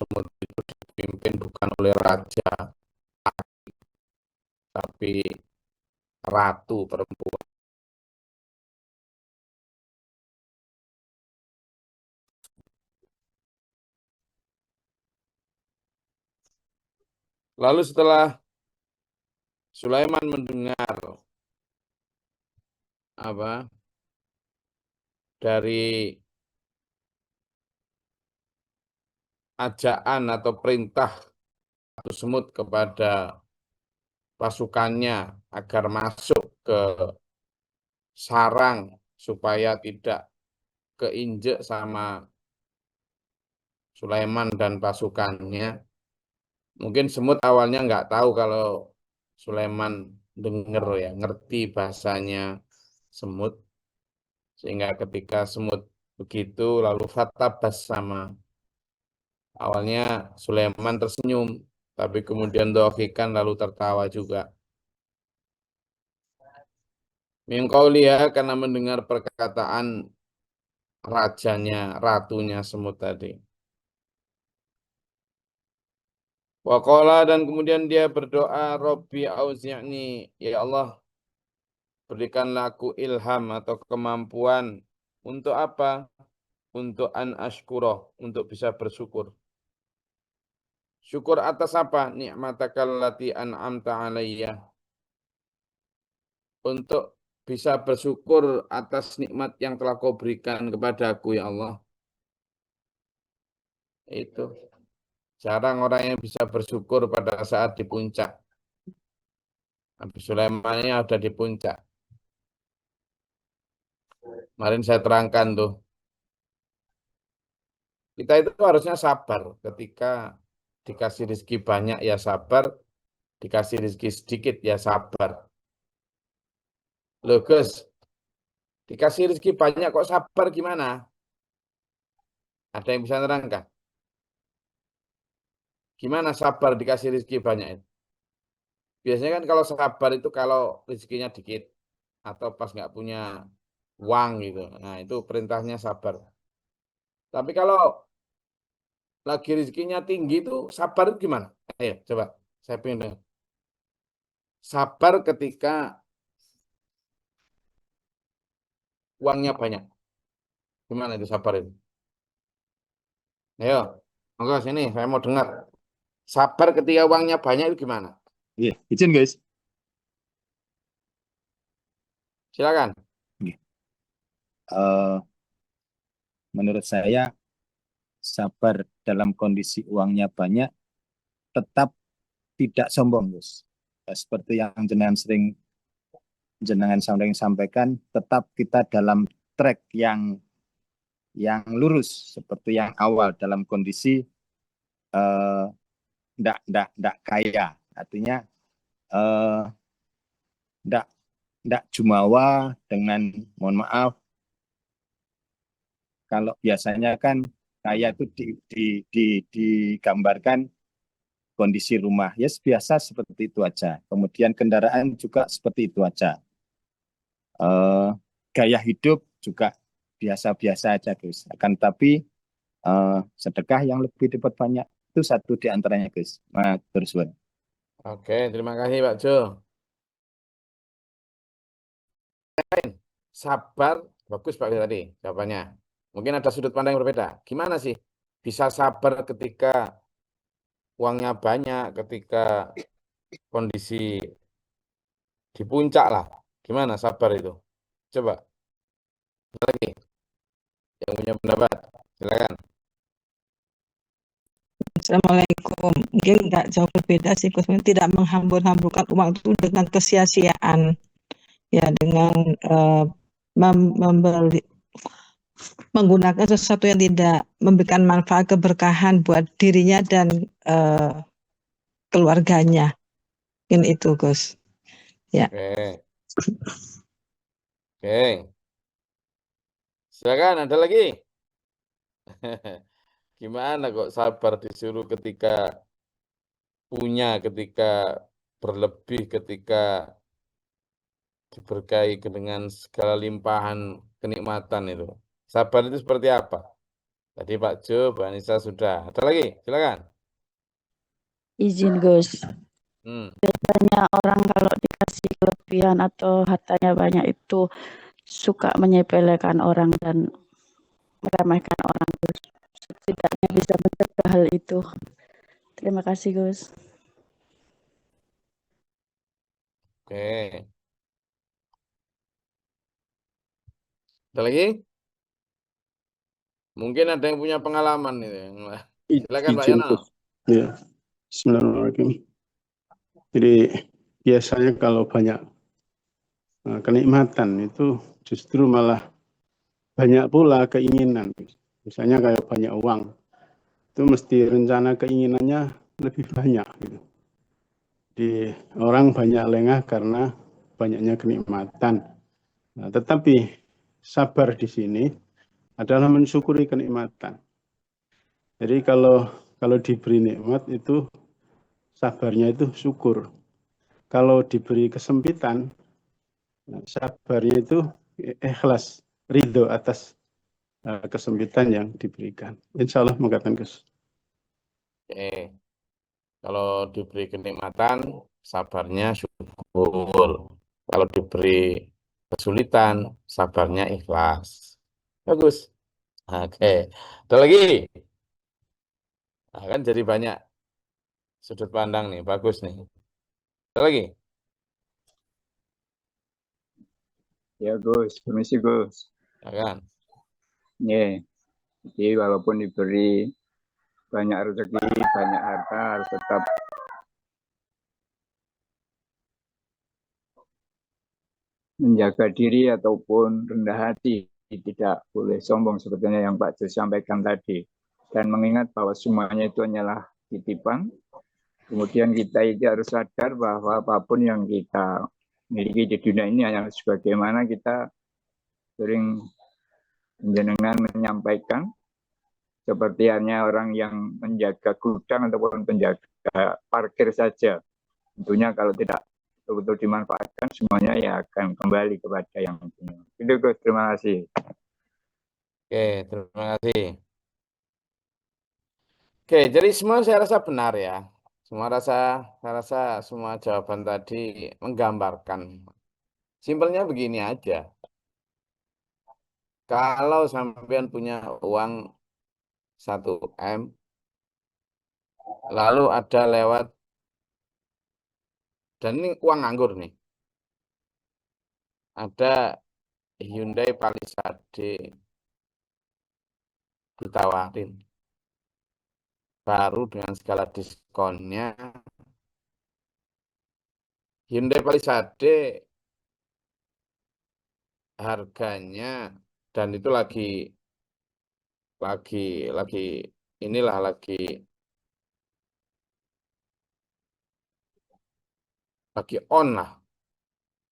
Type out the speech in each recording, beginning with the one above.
semut itu dipimpin bukan oleh raja, tapi ratu perempuan. Lalu setelah Sulaiman mendengar apa dari ajaan atau perintah Ratu Semut kepada pasukannya agar masuk ke sarang supaya tidak keinjek sama Sulaiman dan pasukannya. Mungkin semut awalnya nggak tahu kalau Sulaiman denger ya, ngerti bahasanya semut. Sehingga ketika semut begitu lalu fatabas sama. Awalnya Sulaiman tersenyum, tapi kemudian dohikan lalu tertawa juga. Min qauliha karena mendengar perkataan rajanya, ratunya semut tadi. Waqala dan kemudian dia berdoa, Robbi auzi'ni, ya Allah, berikanlah aku ilham atau kemampuan untuk apa? Untuk an ashkuroh, untuk bisa bersyukur. Syukur atas apa? Ni'matakal lati an'amta alayya. Untuk bisa bersyukur atas nikmat yang telah kau berikan kepadaku, ya Allah. Itu. Jarang orang yang bisa bersyukur pada saat di puncak. Nabi Sulaiman ini ada di puncak. Kemarin saya terangkan tuh. Kita itu harusnya sabar ketika dikasih rezeki banyak ya sabar, dikasih rezeki sedikit ya sabar. Loh Gus, dikasih rezeki banyak kok sabar gimana? Ada yang bisa nerangkan? Gimana sabar dikasih rezeki banyak itu? Biasanya kan kalau sabar itu kalau rezekinya dikit atau pas nggak punya uang gitu. Nah itu perintahnya sabar. Tapi kalau lagi rezekinya tinggi itu sabar itu gimana? Ayo coba saya pengen dengar. Sabar ketika uangnya banyak. Gimana itu sabar itu? Ayo, monggo sini saya mau dengar. Sabar ketika uangnya banyak itu gimana? Iya, izin guys. Silakan. Iya. Eh, Menurut saya sabar dalam kondisi uangnya banyak tetap tidak sombong, Gus. Seperti yang jenengan sering sampaikan, tetap kita dalam track yang lurus seperti yang awal dalam kondisi eh, ndak kaya. Artinya eh, ndak ndak jumawa dengan mohon maaf kalau biasanya kan kaya itu digambarkan kondisi rumah ya biasa seperti itu aja. Kemudian kendaraan juga seperti itu aja. Eh, Gaya hidup juga biasa-biasa aja, Gus. Akan tapi sedekah yang lebih diperbanyak itu satu di antaranya, Gus. Nah, terus, Wan. Oke, terima kasih Pak Jo. Sabar, bagus Pak tadi jawabannya. Mungkin ada sudut pandang yang berbeda. Gimana sih bisa sabar ketika uangnya banyak, ketika kondisi di puncak lah? Gimana sabar itu? Coba lagi yang punya pendapat. Silakan. Assalamualaikum. Mungkin nggak jauh berbeda sih, Gus. Mungkin tidak menghambur-hamburkan uang itu dengan kesia-siaan, ya dengan membeli, menggunakan sesuatu yang tidak memberikan manfaat keberkahan buat dirinya dan keluarganya. Mungkin itu, Gus. Ya. Oke, oke. Silakan, ada lagi? Gimana kok sabar disuruh ketika punya, ketika berlebih, ketika diberkahi dengan segala limpahan kenikmatan itu. Sabar itu seperti apa? Tadi Pak Jo, Mbak Anissa sudah. Ada lagi? Silakan. Izin Gus. Hmm. Biasanya orang kalau dikasih kelebihan atau hartanya banyak itu suka menyepelekan orang dan meremehkan orang Gus. Setidaknya bisa mencegah hal itu. Terima kasih Gus. Oke. Ada lagi? Mungkin ada yang punya pengalaman itu. Silakan Pak Izin Yono. Gus. Ya, Bismillahirrahmanirrahim. Jadi biasanya kalau banyak kenikmatan itu justru malah banyak pula keinginan. Misalnya kayak banyak uang, itu mesti rencana keinginannya lebih banyak. Gitu. Di orang banyak lengah karena banyaknya kenikmatan. Nah, tetapi sabar di sini adalah mensyukuri kenikmatan. Jadi kalau diberi nikmat itu sabarnya itu syukur. Kalau diberi kesempitan, sabarnya itu ikhlas, ridho atas kesempitan yang diberikan. Insya Allah mengatakan Gus. Oke. Kalau diberi kenikmatan, sabarnya syukur. Kalau diberi kesulitan, sabarnya ikhlas. Bagus. Oke. Ada lagi? Nah, kan jadi banyak sudut pandang nih. Bagus nih. Ada lagi? Ya Gus, permisi Gus. Ya kan? Ya, jadi walaupun diberi banyak rezeki, banyak harta, harus tetap menjaga diri ataupun rendah hati. Tidak boleh sombong sebetulnya yang Pak Jo sampaikan tadi. Dan mengingat bahwa semuanya itu hanyalah titipan. Kemudian kita itu harus sadar bahwa apapun yang kita miliki di dunia ini hanya sebagaimana kita sering menjenengan menyampaikan seperti hanya orang yang menjaga gudang ataupun penjaga parkir saja. Tentunya kalau tidak betul-betul dimanfaatkan, semuanya ya akan kembali kepada yang punya. Itu Gus, terima kasih. Oke, terima kasih. Oke, jadi semua saya rasa benar ya. Saya rasa semua jawaban tadi menggambarkan. Simpelnya begini aja. Kalau sampean punya uang 1 M, lalu ada lewat, dan ini uang nganggur nih, ada Hyundai Palisade ditawarin, baru dengan segala diskonnya. Hyundai Palisade harganya, dan itu lagi inilah lagi on lah.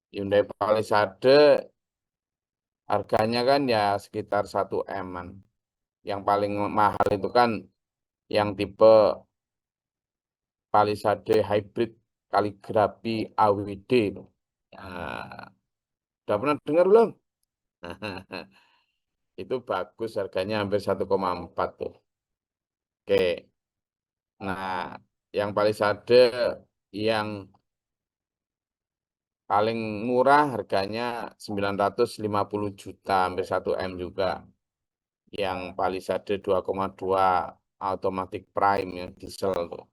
Hyundai Palisade harganya kan ya sekitar 1 M-an. Yang paling mahal itu kan yang tipe Palisade Hybrid Kaligrafi AWD. Nah, udah pernah dengar belum? Itu bagus, harganya hampir 1,4 tuh. Oke. Nah, yang Palisade yang paling murah harganya 950 juta, hampir 1 M juga. Yang Palisade 2,2 Automatic Prime yang diesel tuh.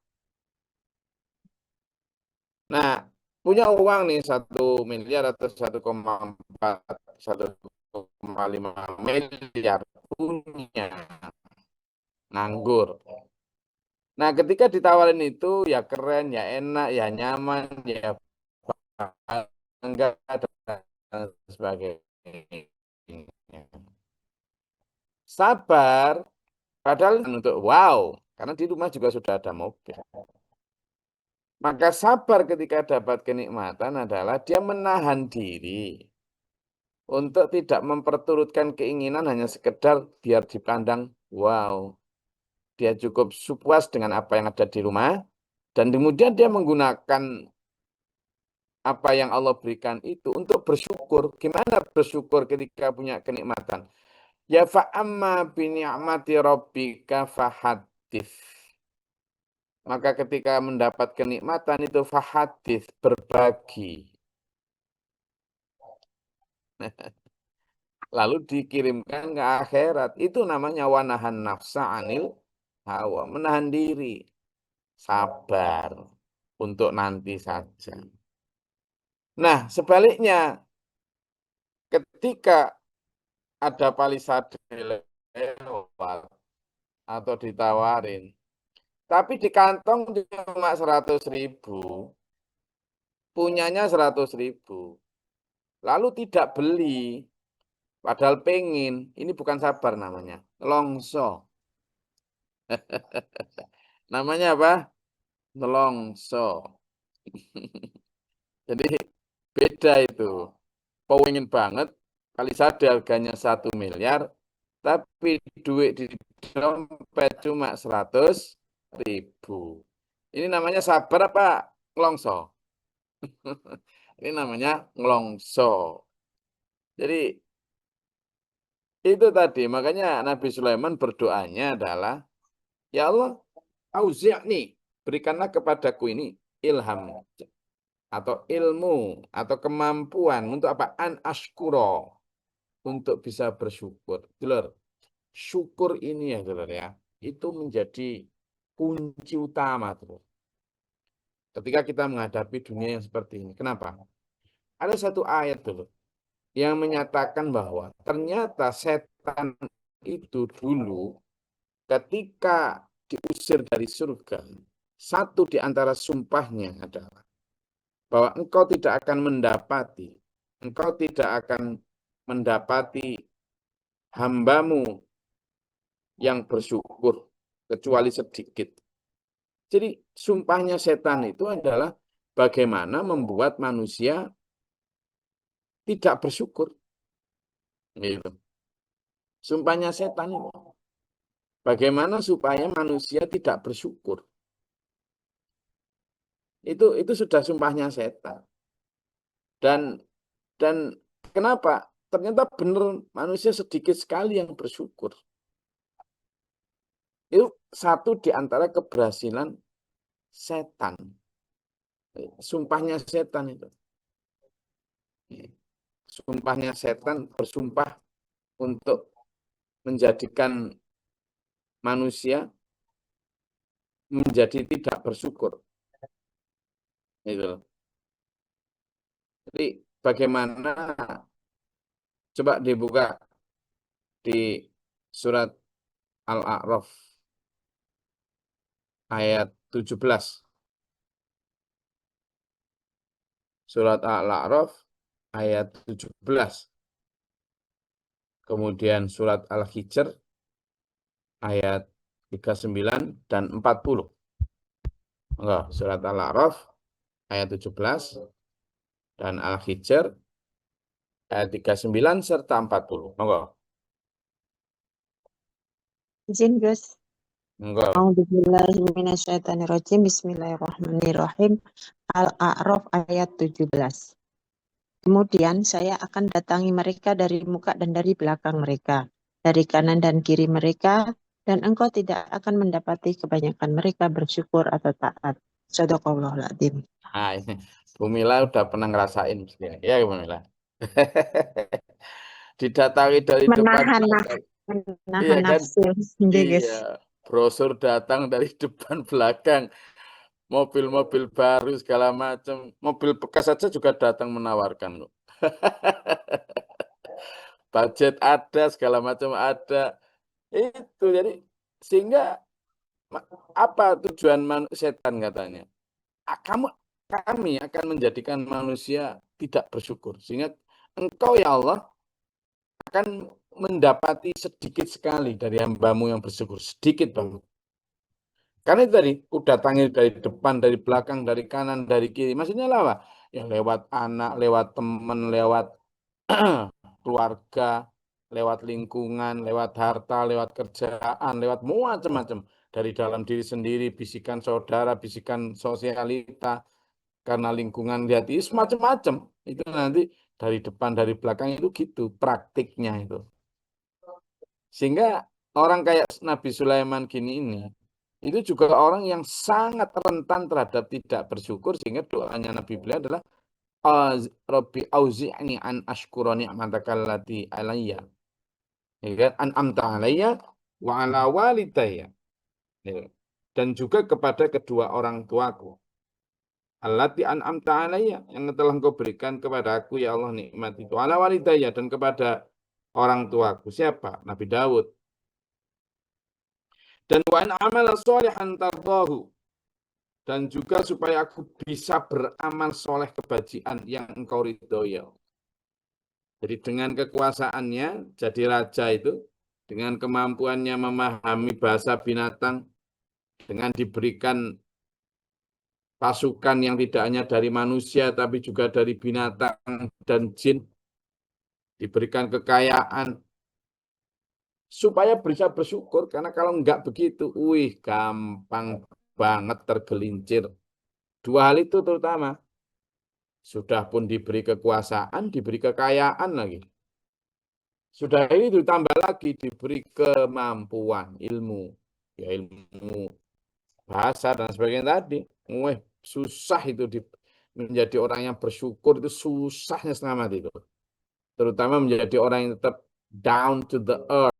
Nah, punya uang nih 1 miliar atau 1,4, 1,5 miliar punya, nganggur. Nah, ketika ditawarin itu ya keren, ya enak, ya nyaman, ya bangga dan sebagainya. Sabar, padahal untuk wow, karena di rumah juga sudah ada mobil. Maka sabar ketika dapat kenikmatan adalah dia menahan diri untuk tidak memperturutkan keinginan hanya sekedar biar dipandang wow. Dia cukup puas dengan apa yang ada di rumah, dan kemudian dia menggunakan apa yang Allah berikan itu untuk bersyukur. Gimana bersyukur ketika punya kenikmatan? Ya fa'amma bini'mati rabbika fahadith. Maka ketika mendapat kenikmatan itu fahadith, berbagi. Lalu dikirimkan ke akhirat. Itu namanya wanahan nafsa anil hawa. Menahan diri. Sabar. Untuk nanti saja. Nah, sebaliknya. Ketika ada palisade lewat. Atau ditawarin. Tapi di kantong cuma 100.000. Punyanya 100.000. Lalu tidak beli. Padahal pengen. Ini bukan sabar namanya. Longso. Namanya apa? Nelongso. Jadi beda itu. Pengen banget. Kali saja harganya 1 miliar. Tapi duit di dompet cuma 100.000. Ini namanya sabar apa? Ngelongso. Ini namanya ngelongso. Jadi itu tadi. Makanya Nabi Sulaiman berdoanya adalah, ya Allah, auzi'ni, berikanlah kepadaku ini ilham atau ilmu atau kemampuan untuk apa? An ashkuro, untuk bisa bersyukur. Dulur, syukur ini ya dulur ya, itu menjadi kunci utama dulur. Ketika kita menghadapi dunia yang seperti ini. Kenapa? Ada satu ayat dulu yang menyatakan bahwa ternyata setan itu dulu ketika diusir dari surga, satu di antara sumpahnya adalah bahwa engkau tidak akan mendapati hambamu yang bersyukur kecuali sedikit. Jadi sumpahnya setan itu adalah bagaimana membuat manusia tidak bersyukur. Gitu. Sumpahnya setan itu. Bagaimana supaya manusia tidak bersyukur. Itu sudah sumpahnya setan. Dan kenapa? Ternyata benar manusia sedikit sekali yang bersyukur. Itu satu di antara keberhasilan setan. Sumpahnya setan itu. Sumpahnya setan bersumpah untuk menjadikan manusia menjadi tidak bersyukur. Itu. Jadi bagaimana, coba dibuka di surat Al-A'raf ayat 17. Surat Al-A'raf ayat 17. Kemudian surat Al-Hijr ayat 39 dan 40. Enggak, surat Al-A'raf ayat 17 dan Al-Hijr ayat 39 serta 40. Enggak. Izin, Gus. Enggak. A'udzubillahiminasyaitonirrajim. Bismillahirrahmanirrahim. Al-A'raf ayat 17. Kemudian saya akan datangi mereka dari muka dan dari belakang mereka, dari kanan dan kiri mereka, dan engkau tidak akan mendapati kebanyakan mereka bersyukur atau taat. Shadaqallahul adzim. Nah, ini Bu Mila udah pernah ngerasain. Ya, Bu Mila. Didatangi dari depan belakang. Iya Menahan kan? nafsu. Guys. Iya. Brosur datang dari depan belakang. Mobil-mobil baru segala macam. Mobil bekas saja juga datang menawarkan. Budget ada, segala macam ada. Itu jadi sehingga apa tujuan setan katanya? Kami akan menjadikan manusia tidak bersyukur. Sehingga engkau ya Allah akan mendapati sedikit sekali dari hambamu yang bersyukur. Sedikit banget. Karena itu tadi, udah tanggil dari depan, dari belakang, dari kanan, dari kiri. Maksudnya apa? Ya lewat anak, lewat teman, lewat keluarga, lewat lingkungan, lewat harta, lewat kerjaan, lewat macam-macam. Dari dalam diri sendiri, bisikan saudara, bisikan sosialita, karena lingkungan lihat itu semacam-macam. Itu nanti dari depan, dari belakang itu gitu, praktiknya itu. Sehingga orang kayak Nabi Sulaiman gini ini, itu juga orang yang sangat rentan terhadap tidak bersyukur, sehingga doanya Nabi beliau adalah Rabbi auzi'ni an ashkura ni'mataka allati alayya. Ya kan? An'amta alayya wa ala walidayya. Ya. Dan juga kepada kedua orang tuaku. Allati an'amta alayya, yang telah Engkau berikan kepada aku ya Allah nikmat itu. Ala walidayya, dan kepada orang tuaku. Siapa? Nabi Daud. Dan wa in amala sholihan tardahu, dan juga supaya aku bisa beramal soleh kebajikan yang Engkau ridhoi. Jadi dengan kekuasaannya jadi raja itu, dengan kemampuannya memahami bahasa binatang, dengan diberikan pasukan yang tidak hanya dari manusia tapi juga dari binatang dan jin, diberikan kekayaan supaya bisa bersyukur, karena kalau enggak begitu, gampang banget tergelincir. Dua hal itu terutama, sudah pun diberi kekuasaan, diberi kekayaan lagi. Sudah itu ditambah lagi diberi kemampuan ilmu, ya ilmu bahasa dan sebagainya tadi. Susah itu menjadi orang yang bersyukur, itu susahnya setengah mati itu. Terutama menjadi orang yang tetap down to the earth.